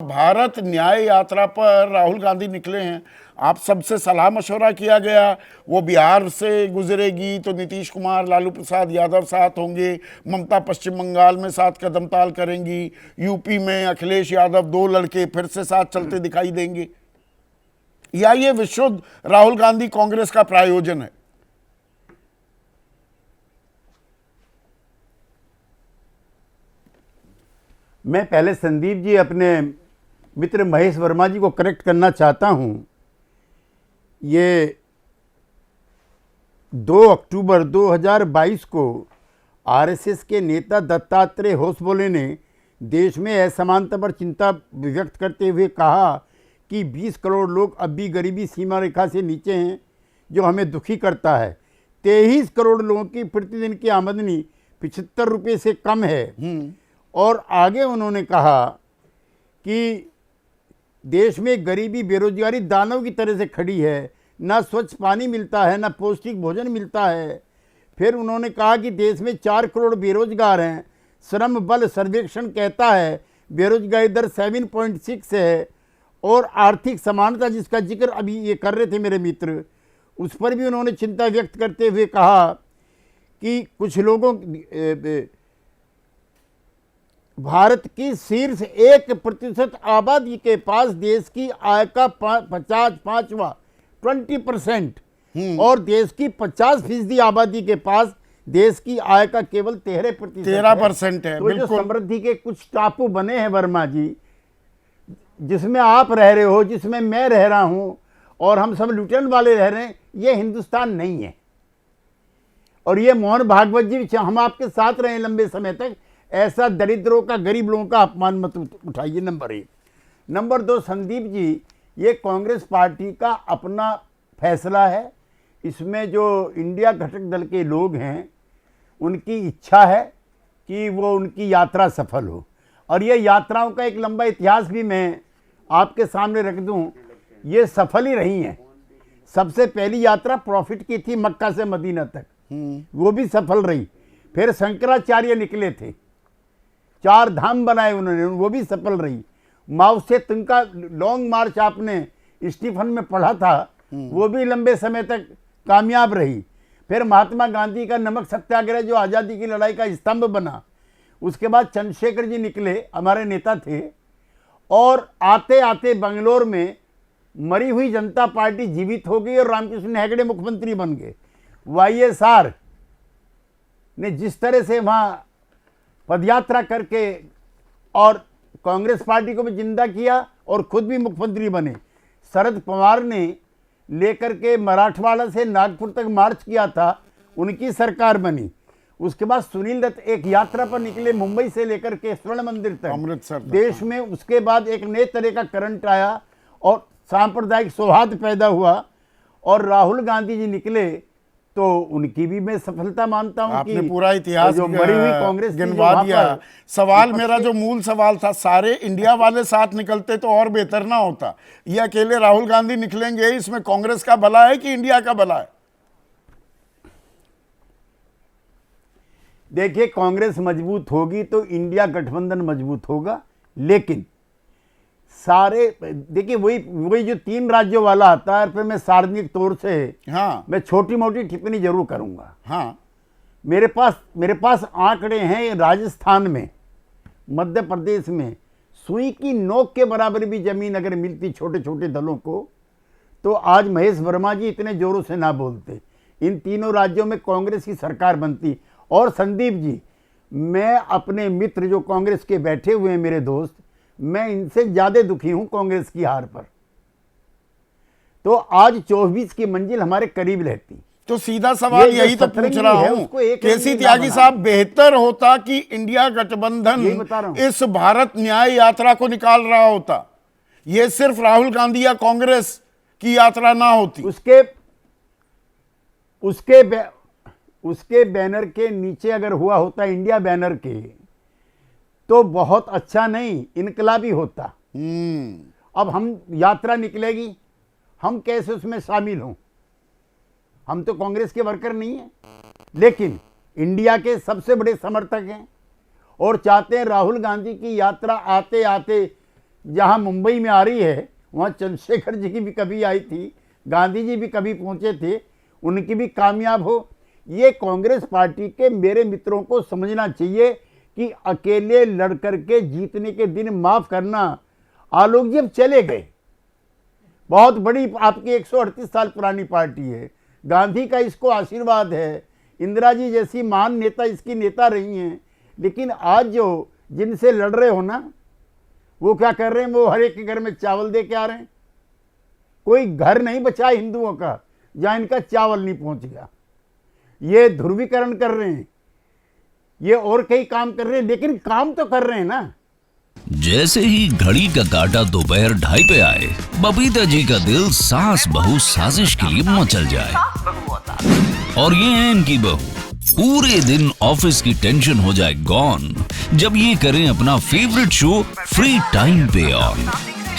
भारत न्याय यात्रा पर राहुल गांधी निकले हैं। आप सबसे सलाह मशवरा किया गया, वो बिहार से गुजरेगी तो नीतीश कुमार लालू प्रसाद यादव साथ होंगे, ममता पश्चिम बंगाल में साथ कदम ताल करेंगी, यूपी में अखिलेश यादव दो लड़के फिर से साथ चलते दिखाई देंगे, या ये विशुद्ध राहुल गांधी कांग्रेस का प्रायोजन है? मैं पहले संदीप जी अपने मित्र महेश वर्मा जी को करेक्ट करना चाहता हूं। ये 2 अक्टूबर 2022 को आरएसएस के नेता दत्तात्रेय होसबोले ने देश में असमानता पर चिंता व्यक्त करते हुए कहा कि 20 करोड़ लोग अब भी गरीबी सीमा रेखा से नीचे हैं, जो हमें दुखी करता है। 23 करोड़ लोगों की प्रतिदिन की आमदनी 75 रुपये से कम है। और आगे उन्होंने कहा कि देश में गरीबी बेरोजगारी दानव की तरह से खड़ी है, ना स्वच्छ पानी मिलता है, ना पौष्टिक भोजन मिलता है। फिर उन्होंने कहा कि देश में 4 करोड़ बेरोजगार हैं। श्रम बल सर्वेक्षण कहता है बेरोजगारी दर 7.6 है। और आर्थिक समानता जिसका जिक्र अभी ये कर रहे थे मेरे मित्र, उस पर भी उन्होंने चिंता व्यक्त करते हुए कहा कि कुछ लोगों भारत की शीर्ष 1% आबादी के पास देश की आय का 20% और देश की 50% आबादी के पास देश की आय का केवल 13% है। तो जो समृद्धि के कुछ टापू बने हैं वर्मा जी, जिसमें आप रह रहे हो, जिसमें मैं रह रहा हूं और हम सब लुटेन वाले रह रहे हैं, ये हिंदुस्तान नहीं है। और ये मोहन भागवत जी, हम आपके साथ रहे लंबे समय तक, ऐसा दरिद्रों का, गरीब लोगों का अपमान मत उठाइए। नंबर 1। नंबर 2, संदीप जी, ये कांग्रेस पार्टी का अपना फैसला है। इसमें जो इंडिया घटक दल के लोग हैं, उनकी इच्छा है कि वो उनकी यात्रा सफल हो। और ये यात्राओं का एक लंबा इतिहास भी मैं आपके सामने रख दूं, ये सफल ही रही हैं। सबसे पहली यात्रा प्रॉफिट की थी, मक्का से मदीना तक, वो भी सफल रही। फिर शंकराचार्य निकले थे, 4 धाम बनाए उन्होंने, वो भी सफल रही। माओ से तुंग का लॉन्ग मार्च आपने स्टीफन में पढ़ा था, वो भी लंबे समय तक कामयाब रही। फिर महात्मा गांधी का नमक सत्याग्रह जो आज़ादी की लड़ाई का स्तंभ बना। उसके बाद चंद्रशेखर जी निकले, हमारे नेता थे, और आते आते बंगलोर में मरी हुई जनता पार्टी जीवित हो गई और रामकृष्ण हेगड़े मुख्यमंत्री बन गए। वाईएसआर ने जिस तरह से वहां पदयात्रा करके और कांग्रेस पार्टी को भी जिंदा किया और खुद भी मुख्यमंत्री बने। शरद पवार ने लेकर के मराठवाड़ा से नागपुर तक मार्च किया था, उनकी सरकार बनी। उसके बाद सुनील दत्त एक यात्रा पर निकले, मुंबई से लेकर के स्वर्ण मंदिर तक, अमृतसर देश में। उसके बाद एक नए तरह का करंट आया और सांप्रदायिक सौहार्द पैदा हुआ, और राहुल गांधी जी निकले, तो उनकी भी मैं सफलता मानता हूं। आपने पूरा इतिहास जो मरी हुई कांग्रेस गिनवा दिया। सवाल मेरा जो मूल सवाल था, सारे इंडिया वाले साथ निकलते तो और बेहतर ना होता? ये अकेले राहुल गांधी निकलेंगे, इसमें कांग्रेस का भला है कि इंडिया का भला है? देखिए, कांग्रेस मजबूत होगी तो इंडिया गठबंधन मजबूत होगा। लेकिन सारे, देखिए, वही जो 3 राज्यों वाला आता है, फिर मैं सार्वजनिक तौर से मैं छोटी मोटी टिप्पणी जरूर करूंगा। मेरे पास आंकड़े हैं। राजस्थान में, मध्य प्रदेश में सुई की नोक के बराबर भी जमीन अगर मिलती छोटे छोटे दलों को, तो आज महेश वर्मा जी इतने जोरों से ना बोलते। इन तीनों राज्यों में कांग्रेस की सरकार बनती। और संदीप जी, मैं अपने मित्र जो कांग्रेस के बैठे हुए हैं, मेरे दोस्त, मैं इनसे ज्यादा दुखी हूं कांग्रेस की हार पर। तो आज 24 की मंजिल हमारे करीब रहती। तो सीधा सवाल यही तो पूछ रहा हूं, केसी त्यागी साहब, बेहतर होता कि इंडिया गठबंधन इस भारत न्याय यात्रा को निकाल रहा होता, यह सिर्फ राहुल गांधी या कांग्रेस की यात्रा ना होती। उसके बैनर के नीचे अगर हुआ होता, इंडिया बैनर के, तो बहुत अच्छा नहीं, इनकलाबी होता। अब हम यात्रा निकलेगी, हम कैसे उसमें शामिल हों? हम तो कांग्रेस के वर्कर नहीं हैं, लेकिन इंडिया के सबसे बड़े समर्थक हैं और चाहते हैं राहुल गांधी की यात्रा आते आते जहाँ मुंबई में आ रही है वहाँ चंद्रशेखर जी की भी कभी आई थी, गांधी जी भी कभी पहुँचे थे, उनकी भी कामयाब हो। ये कांग्रेस पार्टी के मेरे मित्रों को समझना चाहिए कि अकेले लड़ करके जीतने के दिन माफ़ करना। आलोक जी अब चले गए, बहुत बड़ी आपकी 138 साल पुरानी पार्टी है, गांधी का इसको आशीर्वाद है, इंदिरा जी जैसी महान नेता इसकी नेता रही हैं, लेकिन आज जो जिनसे लड़ रहे हो ना, वो क्या कर रहे हैं, वो हर एक के घर में चावल दे के आ रहे हैं। कोई घर नहीं बचा हिंदुओं का जहाँ इनका चावल नहीं पहुँच गया। ये ध्रुवीकरण कर रहे हैं, ये और कई काम कर रहे हैं, लेकिन काम तो कर रहे हैं ना। जैसे ही घड़ी का काटा दोपहर 2:30 पे आए, बबीता जी का दिल सास बहू साजिश के लिए मचल जाए। और ये है इनकी बहू, पूरे दिन ऑफिस की टेंशन हो जाए गॉन जब ये करें अपना फेवरेट शो फ्री टाइम पे ऑन।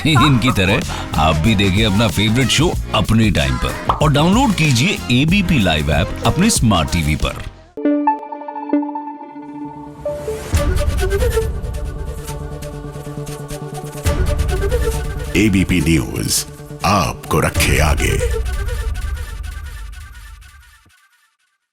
इनकी तरह आप भी देखें अपना फेवरेट शो अपने टाइम पर और डाउनलोड कीजिए एबीपी लाइव ऐप अपने स्मार्ट टीवी पर। एबीपी न्यूज आपको रखे आगे।